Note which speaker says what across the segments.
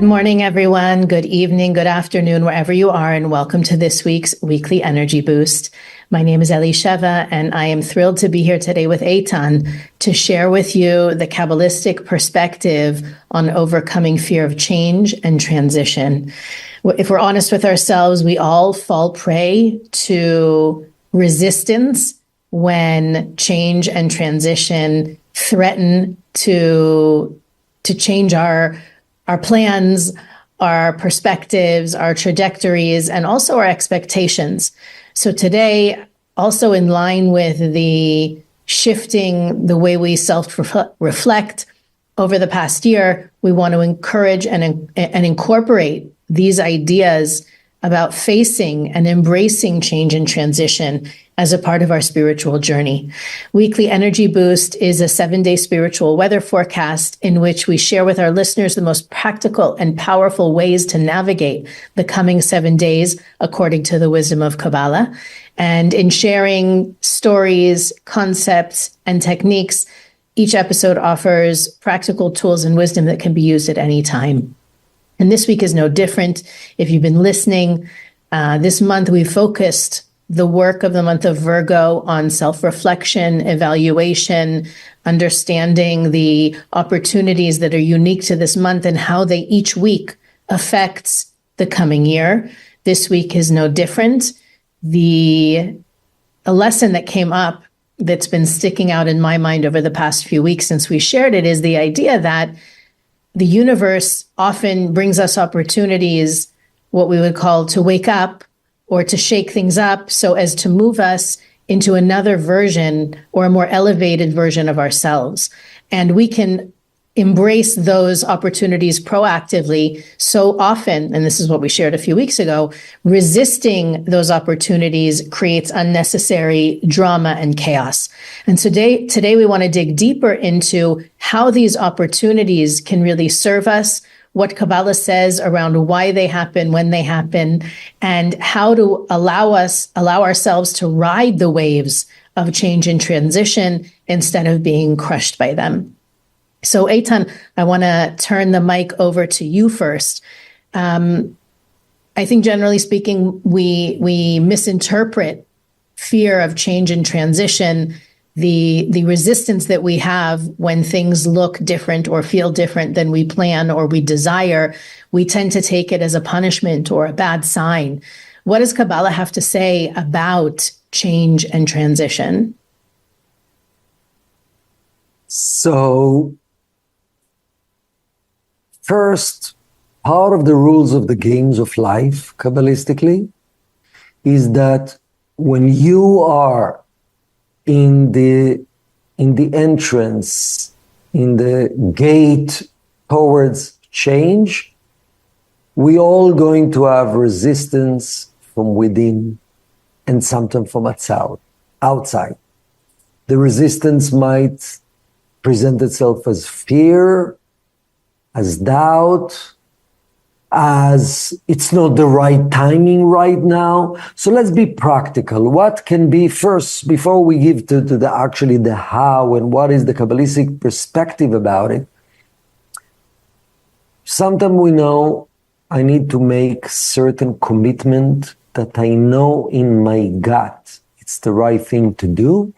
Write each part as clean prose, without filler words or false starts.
Speaker 1: Good morning, everyone. Good evening, good afternoon, wherever you are, and welcome to this week's Weekly Energy Boost. My name is Elisheva, and I am thrilled to be here today with Eitan to share with you the Kabbalistic perspective on overcoming fear of change and transition. If we're honest with ourselves, we all fall prey to resistance when change and transition threaten to change our plans, our perspectives, our trajectories, and also our expectations. So today, also in line with the shifting the way we self-reflect over the past year, we want to encourage and incorporate these ideas about facing and embracing change and transition as a part of our spiritual journey. Weekly Energy Boost is a 7-day spiritual weather forecast in which we share with our listeners the most practical and powerful ways to navigate the coming 7 days according to the wisdom of Kabbalah. And in sharing stories, concepts, and techniques, each episode offers practical tools and wisdom that can be used at any time. And this week is no different. If you've been listening, this month we focused the work of the month of Virgo on self-reflection, evaluation, understanding the opportunities that are unique to this month and how they each week affects the coming year. This week is no different. A lesson that came up that's been sticking out in my mind over the past few weeks since we shared it is the idea that the universe often brings us opportunities, what we would call to wake up or to shake things up so as to move us into another version or a more elevated version of ourselves. And we can embrace those opportunities proactively. So often, and this is what we shared a few weeks ago, resisting those opportunities creates unnecessary drama and chaos. And today we want to dig deeper into how these opportunities can really serve us, what Kabbalah says around why they happen, when they happen, and how to allow ourselves to ride the waves of change and transition instead of being crushed by them. So Eitan, I want to turn the mic over to you first. I think generally speaking, we misinterpret fear of change and transition, the resistance that we have when things look different or feel different than we plan or we desire. We tend to take it as a punishment or a bad sign. What does Kabbalah have to say about change and transition?
Speaker 2: So, first, part of the rules of the games of life, Kabbalistically, is that when you are in the entrance, in the gate towards change, we all going to have resistance from within and sometimes from outside. The resistance might present itself as fear, as doubt, as it's not the right timing right now. So let's be practical. What can be first, before we give to the how and what is the Kabbalistic perspective about it? Sometimes we know I need to make certain commitment that I know in my gut it's the right thing to do,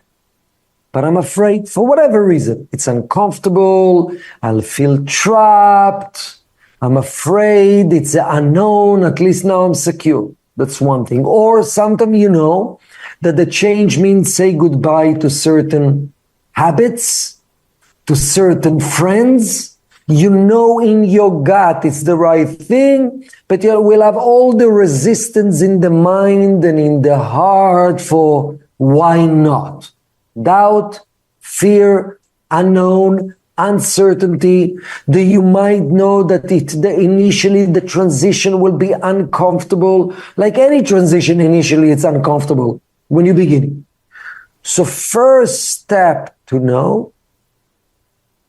Speaker 2: but I'm afraid for whatever reason. It's uncomfortable, I'll feel trapped, I'm afraid, it's the unknown, at least now I'm secure. That's one thing. Or sometimes you know that the change means say goodbye to certain habits, to certain friends. You know in your gut it's the right thing, but you will have all the resistance in the mind and in the heart for why not? Doubt, fear, unknown, uncertainty, that you might know that initially the transition will be uncomfortable. Like any transition, initially it's uncomfortable when you begin. So first step to know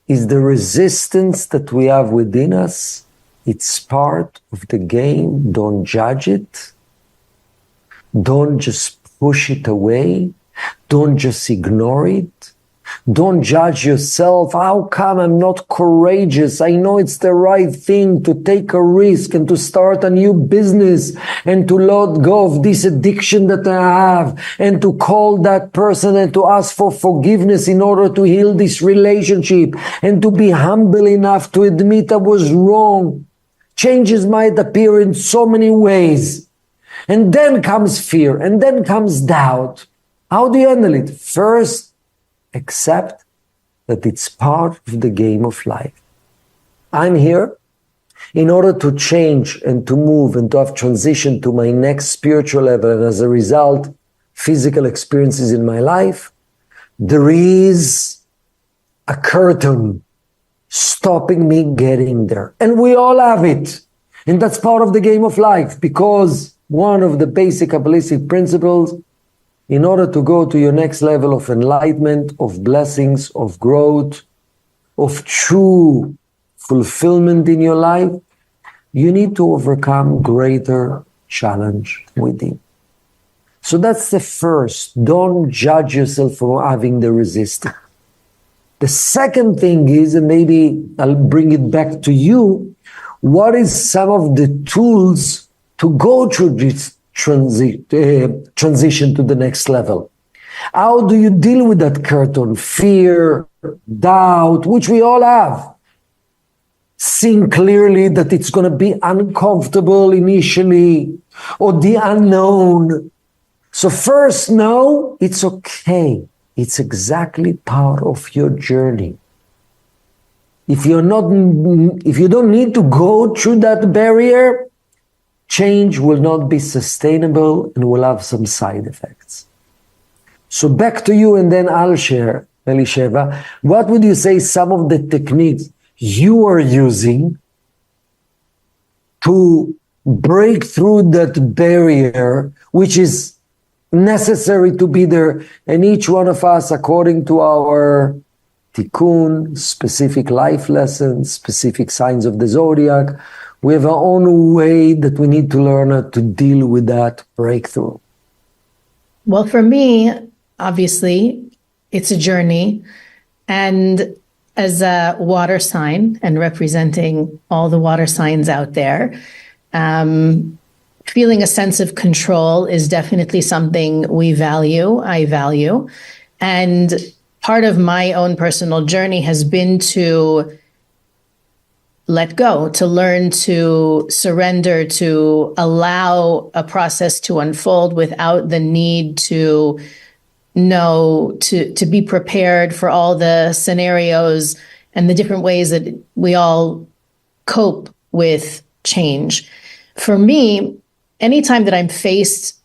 Speaker 2: is the resistance that we have within us. It's part of the game. Don't judge it. Don't just push it away. Don't just ignore it. Don't judge yourself. How come I'm not courageous? I know it's the right thing to take a risk and to start a new business and to let go of this addiction that I have and to call that person and to ask for forgiveness in order to heal this relationship and to be humble enough to admit I was wrong. Changes might appear in so many ways. And then comes fear, and then comes doubt. How do you handle it? First, accept that it's part of the game of life. I'm here in order to change and to move and to have transition to my next spiritual level, and as a result, physical experiences in my life. There is a curtain stopping me getting there. And we all have it. And that's part of the game of life, because one of the basic Kabbalistic principles, in order to go to your next level of enlightenment, of blessings, of growth, of true fulfillment in your life, you need to overcome greater challenge within. So that's the first. Don't judge yourself for having the resistance. The second thing is, and maybe I'll bring it back to you, what is some of the tools to go through this transition to the next level? How do you deal with that curtain? Fear, doubt, which we all have. Seeing clearly that it's going to be uncomfortable initially, or the unknown. So first, know it's okay. It's exactly part of your journey. If you don't need to go through that barrier, change will not be sustainable and will have some side effects. So back to you, and then I'll share, Elisheva. What would you say some of the techniques you are using to break through that barrier, which is necessary to be there, and each one of us, according to our tikkun, specific life lessons, specific signs of the zodiac, we have our own way that we need to learn how to deal with that breakthrough.
Speaker 1: Well, for me, obviously, it's a journey. And as a water sign and representing all the water signs out there, feeling a sense of control is definitely something I value. And part of my own personal journey has been to let go, to learn to surrender, to allow a process to unfold without the need to know, to be prepared for all the scenarios and the different ways that we all cope with change. For me, anytime that I'm faced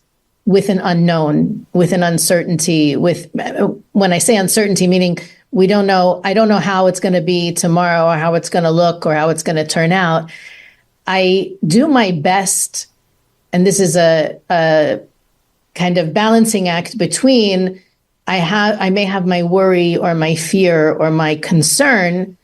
Speaker 1: with an unknown, with an uncertainty, when I say uncertainty, meaning I don't know how it's going to be tomorrow or how it's going to look or how it's going to turn out, I do my best, and this is a kind of balancing act between I may have my worry or my fear or my concern,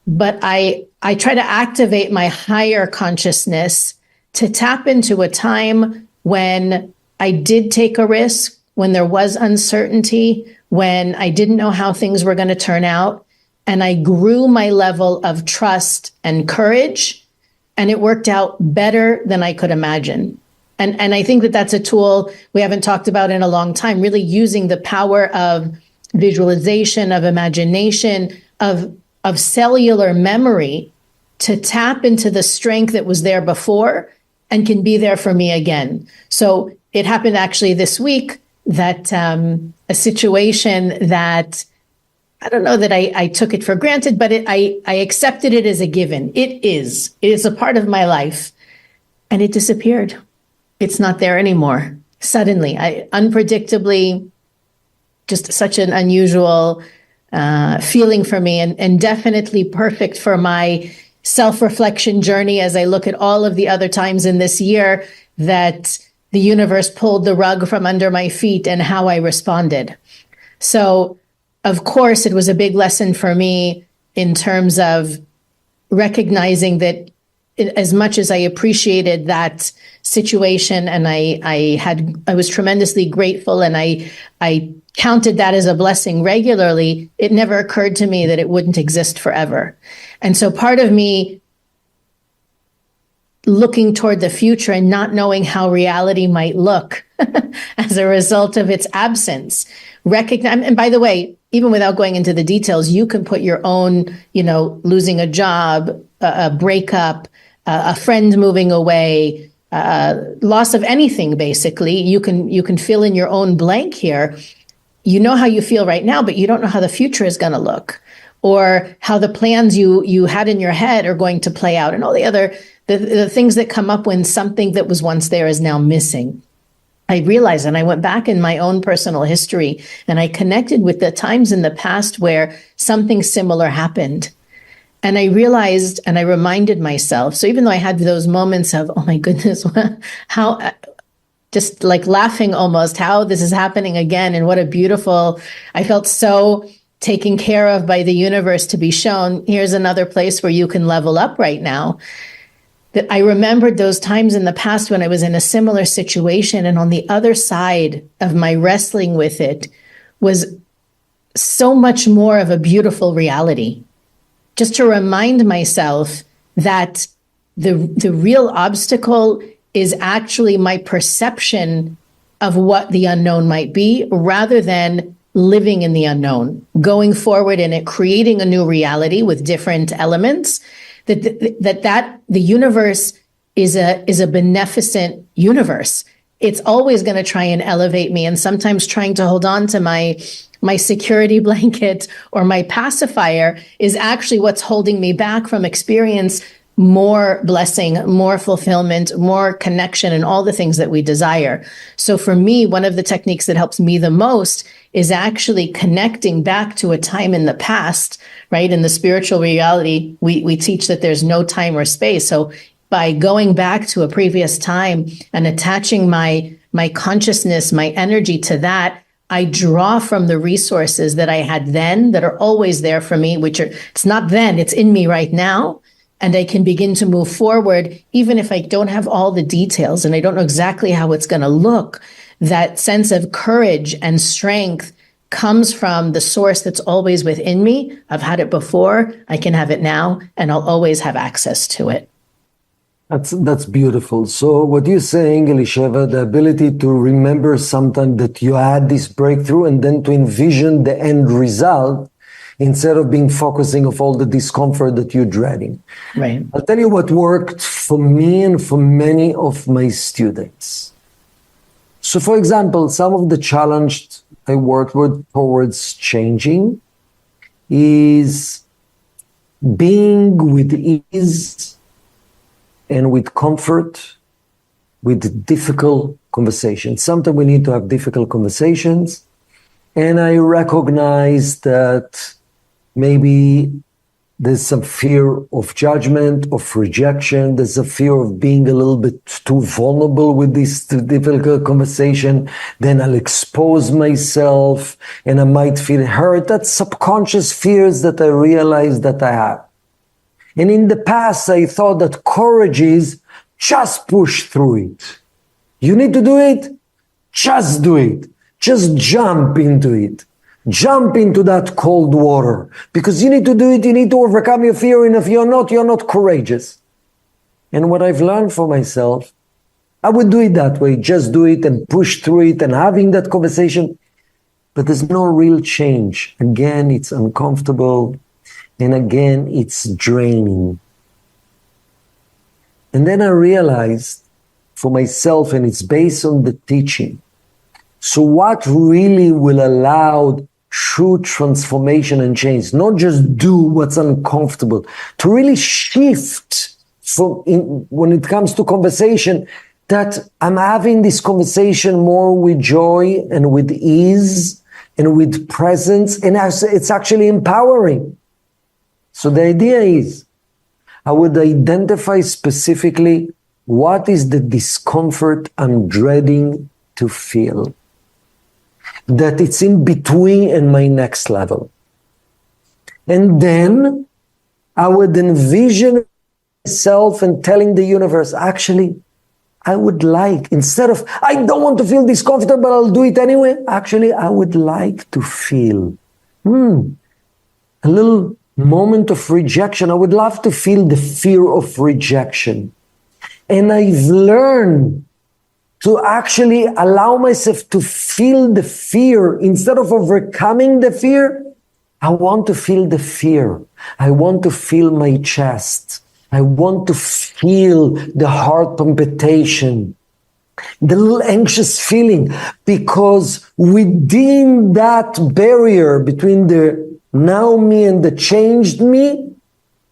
Speaker 1: but I try to activate my higher consciousness to tap into a time when I did take a risk, when there was uncertainty, when I didn't know how things were going to turn out, and I grew my level of trust and courage, and it worked out better than I could imagine. And I think that that's a tool we haven't talked about in a long time, really using the power of visualization, of imagination, of cellular memory to tap into the strength that was there before and can be there for me again. So it happened actually this week that a situation that, I don't know that I took it for granted, but I accepted it as a given. It is a part of my life, and it disappeared. It's not there anymore. Suddenly, unpredictably, just such an unusual feeling for me, and definitely perfect for my self-reflection journey as I look at all of the other times in this year that the universe pulled the rug from under my feet and how I responded. So, of course, it was a big lesson for me in terms of recognizing that as much as I appreciated that situation, and I was tremendously grateful, and I counted that as a blessing regularly, it never occurred to me that it wouldn't exist forever. And so part of me looking toward the future and not knowing how reality might look as a result of its absence, and by the way, even without going into the details, you can put your own, losing a job, a breakup, a friend moving away, loss of anything, basically. You can fill in your own blank here. You know how you feel right now, but you don't know how the future is going to look, or how the plans you had in your head are going to play out, and all the other the things that come up when something that was once there is now missing. I realized, and I went back in my own personal history, and I connected with the times in the past where something similar happened. And I realized, and I reminded myself, so even though I had those moments of, oh my goodness, how, just like laughing almost, how this is happening again, and what a beautiful, I felt so taken care of by the universe to be shown, here's another place where you can level up right now. That I remembered those times in the past when I was in a similar situation, and on the other side of my wrestling with it was so much more of a beautiful reality. Just to remind myself that the real obstacle is actually my perception of what the unknown might be, rather than living in the unknown, going forward in it, creating a new reality with different elements. That the universe is a beneficent universe. It's always going to try and elevate me, and sometimes trying to hold on to my security blanket or my pacifier is actually what's holding me back from experience more blessing, more fulfillment, more connection, and all the things that we desire. So for me, one of the techniques that helps me the most is actually connecting back to a time in the past, right? In the spiritual reality, we teach that there's no time or space. So by going back to a previous time and attaching my consciousness, my energy to that, I draw from the resources that I had then that are always there for me, it's not then, it's in me right now. And I can begin to move forward, even if I don't have all the details and I don't know exactly how it's going to look. That sense of courage and strength comes from the source that's always within me. I've had it before, I can have it now, and I'll always have access to it.
Speaker 2: That's beautiful. So what you're saying, Elisheva, the ability to remember sometime that you had this breakthrough, and then to envision the end result, instead of being focusing of all the discomfort that you're dreading.
Speaker 1: Right.
Speaker 2: I'll tell you what worked for me and for many of my students. So for example, some of the challenge I worked with towards changing is being with ease and with comfort with difficult conversations. Sometimes we need to have difficult conversations. And I recognize that maybe there's some fear of judgment, of rejection. There's a fear of being a little bit too vulnerable with this difficult conversation. Then I'll expose myself and I might feel hurt. That's subconscious fears that I realize that I have. And in the past, I thought that courage is just push through it. You need to do it, just do it. Just jump into it. Jump into that cold water. Because you need to do it, you need to overcome your fear, and if you're not courageous. And what I've learned for myself, I would do it that way, just do it and push through it and having that conversation. But there's no real change. Again, it's uncomfortable. And again, it's draining. And then I realized for myself, and it's based on the teaching, so what really will allow true transformation and change? Not just do what's uncomfortable, to really shift when it comes to conversation, that I'm having this conversation more with joy and with ease and with presence, and it's actually empowering. So the idea is, I would identify specifically what is the discomfort I'm dreading to feel, that it's in between and my next level. And then I would envision myself and telling the universe, actually, I would like, instead of, I don't want to feel discomfortable, but I'll do it anyway. Actually, I would like to feel a little moment of rejection. I would love to feel the fear of rejection. And I've learned to actually allow myself to feel the fear. Instead of overcoming the fear, I want to feel the fear. I want to feel my chest. I want to feel the heart palpitation, the little anxious feeling, because within that barrier between the now me and the changed me,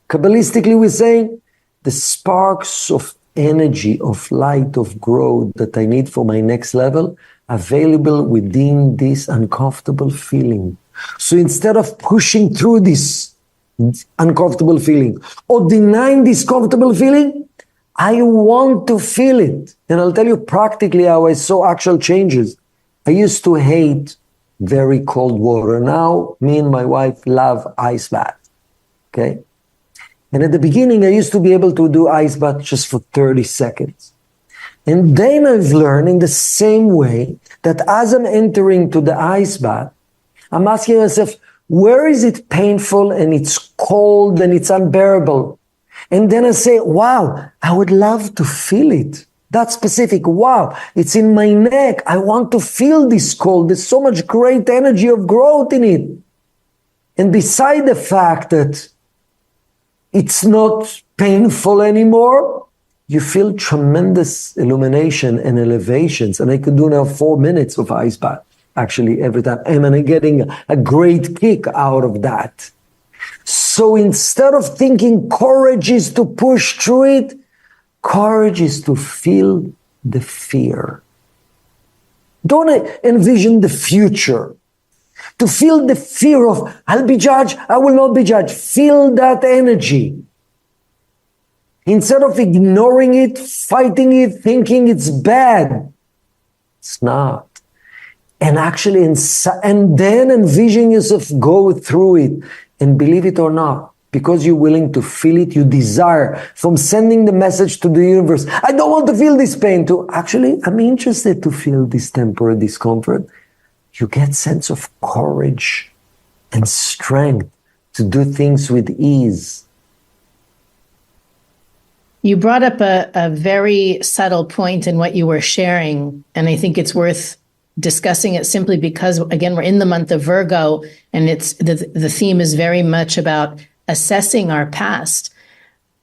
Speaker 2: Kabbalistically we're saying, the sparks of energy, of light, of growth that I need for my next level, available within this uncomfortable feeling. So instead of pushing through this uncomfortable feeling or denying this comfortable feeling, I want to feel it. And I'll tell you practically how I saw actual changes. I used to hate very cold water. Now, me and my wife love ice bath. Okay? And at the beginning, I used to be able to do ice bath just for 30 seconds. And then I've learned in the same way that as I'm entering to the ice bath, I'm asking myself, where is it painful and it's cold and it's unbearable? And then I say, wow, I would love to feel it. That specific, wow, it's in my neck. I want to feel this cold. There's so much great energy of growth in it. And beside the fact that it's not painful anymore, you feel tremendous illumination and elevations. And I could do now 4 minutes of ice bath, actually, every time. And I'm getting a great kick out of that. So instead of thinking courage is to push through it, courage is to feel the fear. Don't envision the future. To feel the fear of, I'll be judged, I will not be judged. Feel that energy. Instead of ignoring it, fighting it, thinking it's bad. It's not. And actually, and then envision yourself go through it. And believe it or not, because you're willing to feel it, you desire from sending the message to the universe, I don't want to feel this pain, to actually, I'm interested to feel this temporary discomfort. You get sense of courage and strength to do things with ease.
Speaker 1: You brought up a very subtle point in what you were sharing, and I think it's worth discussing it simply because, again, we're in the month of Virgo, and it's the theme is very much about assessing our past.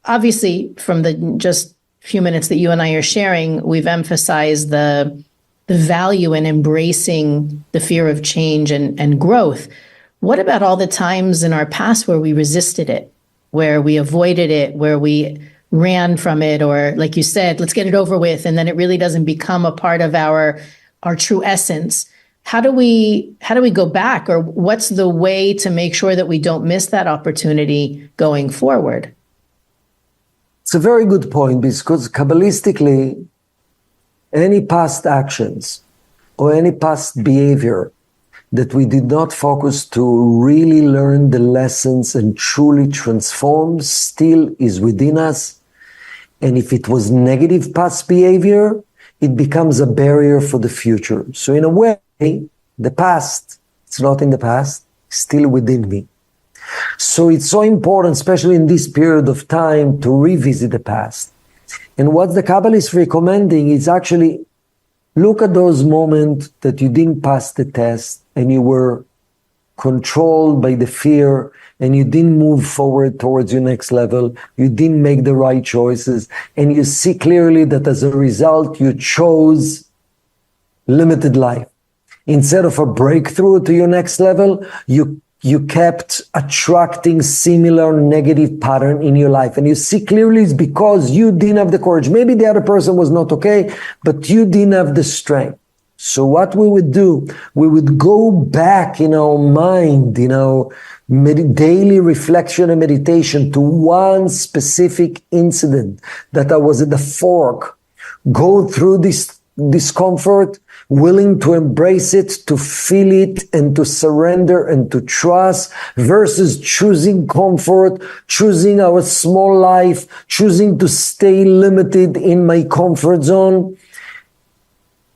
Speaker 1: Obviously, from the just few minutes that you and I are sharing, we've emphasized the value in embracing the fear of change and growth. What about all the times in our past where we resisted it, where we avoided it, where we ran from it, or like you said, let's get it over with, and then it really doesn't become a part of our true essence? How do we go back, or what's the way to make sure that we don't miss that opportunity going forward?
Speaker 2: It's a very good point, because Kabbalistically, any past actions or any past behavior that we did not focus to really learn the lessons and truly transform still is within us. And if it was negative past behavior, it becomes a barrier for the future. So in a way, the past, it's not in the past, it's still within me. So it's so important, especially in this period of time, to revisit the past. And what the Kabbalah is recommending is actually look at those moments that you didn't pass the test and you were controlled by the fear and you didn't move forward towards your next level. You didn't make the right choices. And you see clearly that as a result, you chose limited life. Instead of a breakthrough to your next level, you kept attracting similar negative pattern in your life. And you see clearly it's because you didn't have the courage. Maybe the other person was not okay, but you didn't have the strength. So what we would do, we would go back in our mind, in our daily reflection and meditation to one specific incident that I was at the fork, go through this discomfort, willing to embrace it, to feel it, and to surrender and to trust, versus choosing comfort, choosing our small life, choosing to stay limited in my comfort zone,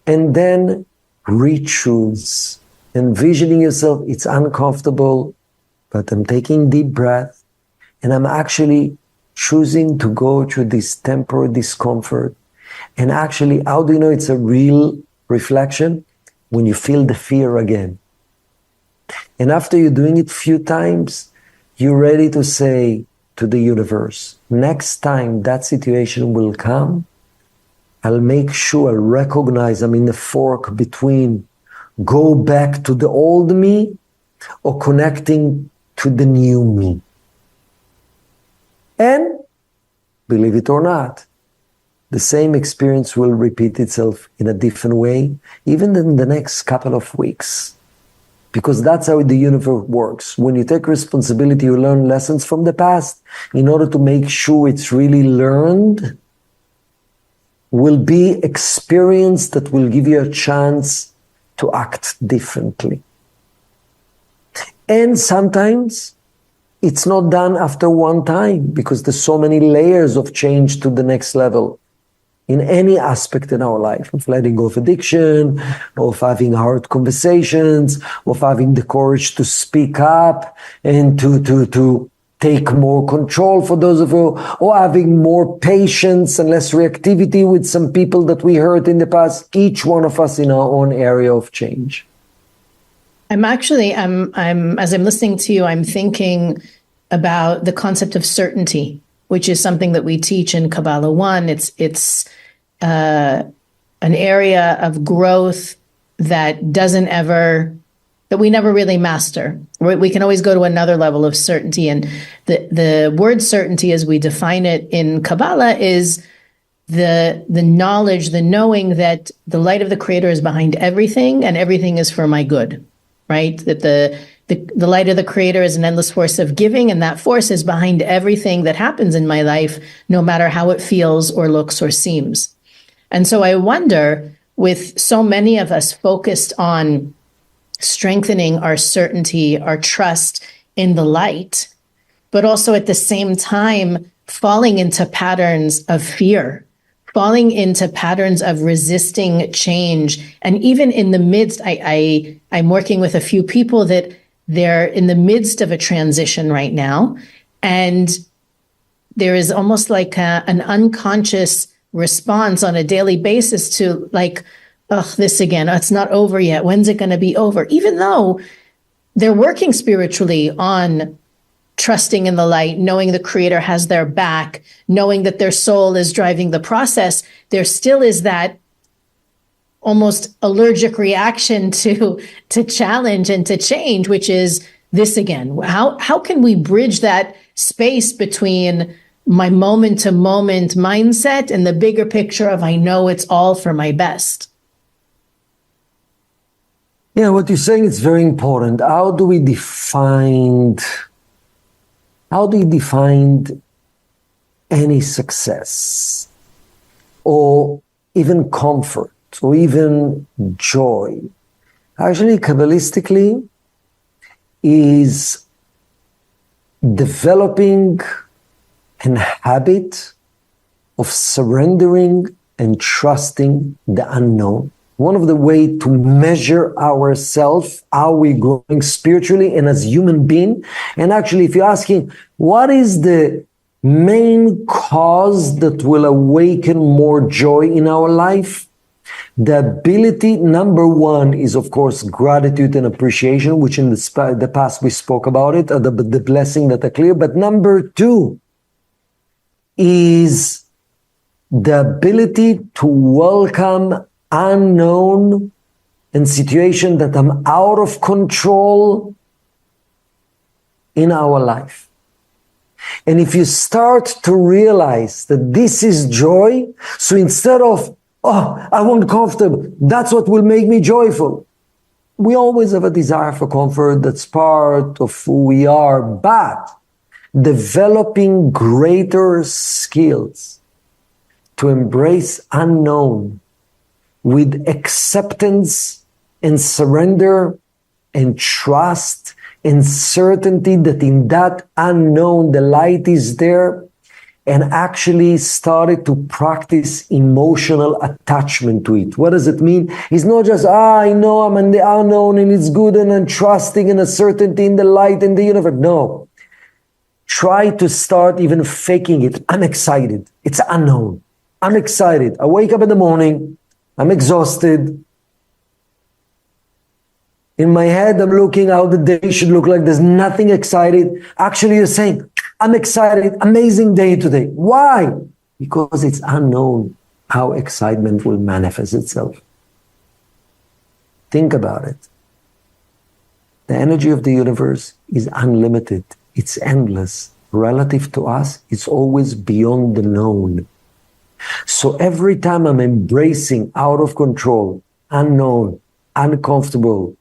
Speaker 2: and then re-choose, envisioning yourself, it's uncomfortable, but I'm taking deep breath, and I'm actually choosing to go through this temporary discomfort. And actually, how do you know it's a real reflection? When you feel the fear again. And after you're doing it a few times, you're ready to say to the universe, next time that situation will come, I'll make sure, I'll recognize I'm in the fork between go back to the old me or connecting to the new me. And believe it or not, the same experience will repeat itself in a different way, even in the next couple of weeks. Because that's how the universe works. When you take responsibility, you learn lessons from the past. In order to make sure it's really learned, will be experience that will give you a chance to act differently. And sometimes it's not done after one time because there's so many layers of change to the next level in any aspect in our life, of letting go of addiction, of having hard conversations, of having the courage to speak up and to take more control for those of you, or having more patience and less reactivity with some people that we hurt in the past, each one of us in our own area of change.
Speaker 1: I'm as I'm listening to you, I'm thinking about the concept of certainty, which is something that we teach in Kabbalah 1. It's an area of growth that we never really master. We can always go to another level of certainty. And the word certainty, as we define it in Kabbalah, is the knowledge, the knowing that the light of the Creator is behind everything and everything is for my good. Right? That the light of the Creator is an endless force of giving, and that force is behind everything that happens in my life, no matter how it feels or looks or seems. And so I wonder, with so many of us focused on strengthening our certainty, our trust in the light, but also at the same time falling into patterns of fear, falling into patterns of resisting change. And even in the midst, I'm working with a few people that they're in the midst of a transition right now. And there is almost like an unconscious response on a daily basis to like, oh, this again, it's not over yet. When's it going to be over? Even though they're working spiritually on trusting in the light, knowing the Creator has their back, knowing that their soul is driving the process, there still is that almost allergic reaction to challenge and to change, which is this again. How can we bridge that space between my moment to moment mindset and the bigger picture of I know it's all for my best?
Speaker 2: Yeah, what you're saying is very important. How do you define any success or even comfort or even joy? Actually, Kabbalistically, is developing an habit of surrendering and trusting the unknown. One of the ways to measure ourselves, how we're growing spiritually and as human being. And actually, if you're asking, what is the main cause that will awaken more joy in our life? The ability, number one, is of course gratitude and appreciation, which in the past we spoke about it, the blessing that are clear. But number two is the ability to welcome unknown and situation that I'm out of control in our life. And if you start to realize that this is joy, so instead of, oh, I want comfort, that's what will make me joyful. We always have a desire for comfort, that's part of who we are, but developing greater skills to embrace unknown with acceptance and surrender and trust and certainty that in that unknown, the light is there, and actually started to practice emotional attachment to it. What does it mean? It's not just, I know I'm in the unknown and it's good and I'm trusting in a certainty in the light in the universe. No. Try to start even faking it. I'm excited. It's unknown. I'm excited. I wake up in the morning. I'm exhausted. In my head, I'm looking how the day should look like. There's nothing excited. Actually, you're saying, I'm excited. Amazing day today. Why? Because it's unknown how excitement will manifest itself. Think about it. The energy of the universe is unlimited. It's endless. Relative to us, it's always beyond the known. So every time I'm embracing out of control, unknown, uncomfortable,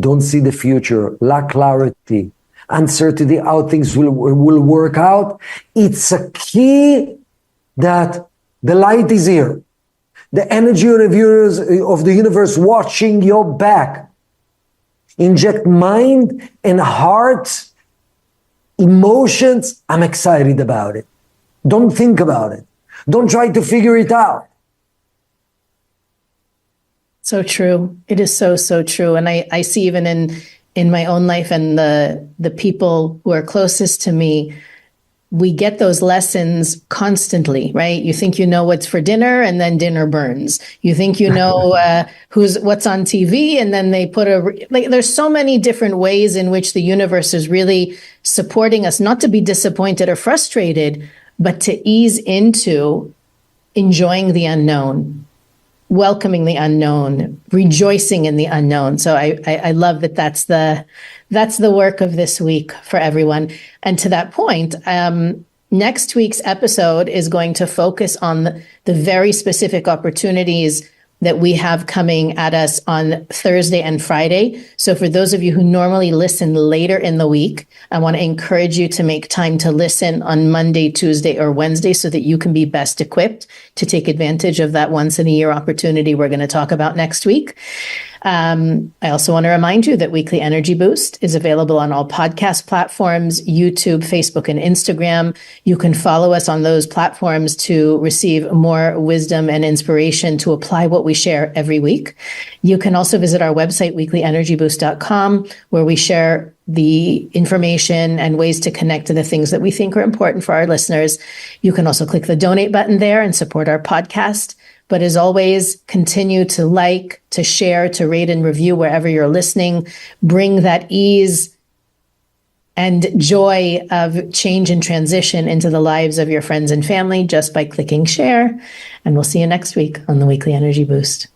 Speaker 2: don't see the future, lack clarity, uncertainty, how things will work out, it's a key that the light is here. The energy of the universe watching your back. Inject mind and heart, emotions. I'm excited about it. Don't think about it. Don't try to figure it out.
Speaker 1: So true. It is so, so true. And I see even in my own life and the people who are closest to me, we get those lessons constantly, right? You think you know what's for dinner and then dinner burns. You think you know what's on TV and then they put there's so many different ways in which the universe is really supporting us, not to be disappointed or frustrated, but to ease into enjoying the unknown, welcoming the unknown, rejoicing in the unknown. So I love that that's the work of this week for everyone. And to that point, next week's episode is going to focus on the very specific opportunities that we have coming at us on Thursday and Friday. So for those of you who normally listen later in the week, I want to encourage you to make time to listen on Monday, Tuesday, or Wednesday so that you can be best equipped to take advantage of that once in a year opportunity we're going to talk about next week. I also want to remind you that Weekly Energy Boost is available on all podcast platforms, YouTube, Facebook, and Instagram. You can follow us on those platforms to receive more wisdom and inspiration to apply what we share every week. You can also visit our website, weeklyenergyboost.com, where we share the information and ways to connect to the things that we think are important for our listeners. You can also click the donate button there and support our podcast. But as always, continue to like, to share, to rate and review wherever you're listening. Bring that ease and joy of change and transition into the lives of your friends and family just by clicking share. And we'll see you next week on the Weekly Energy Boost.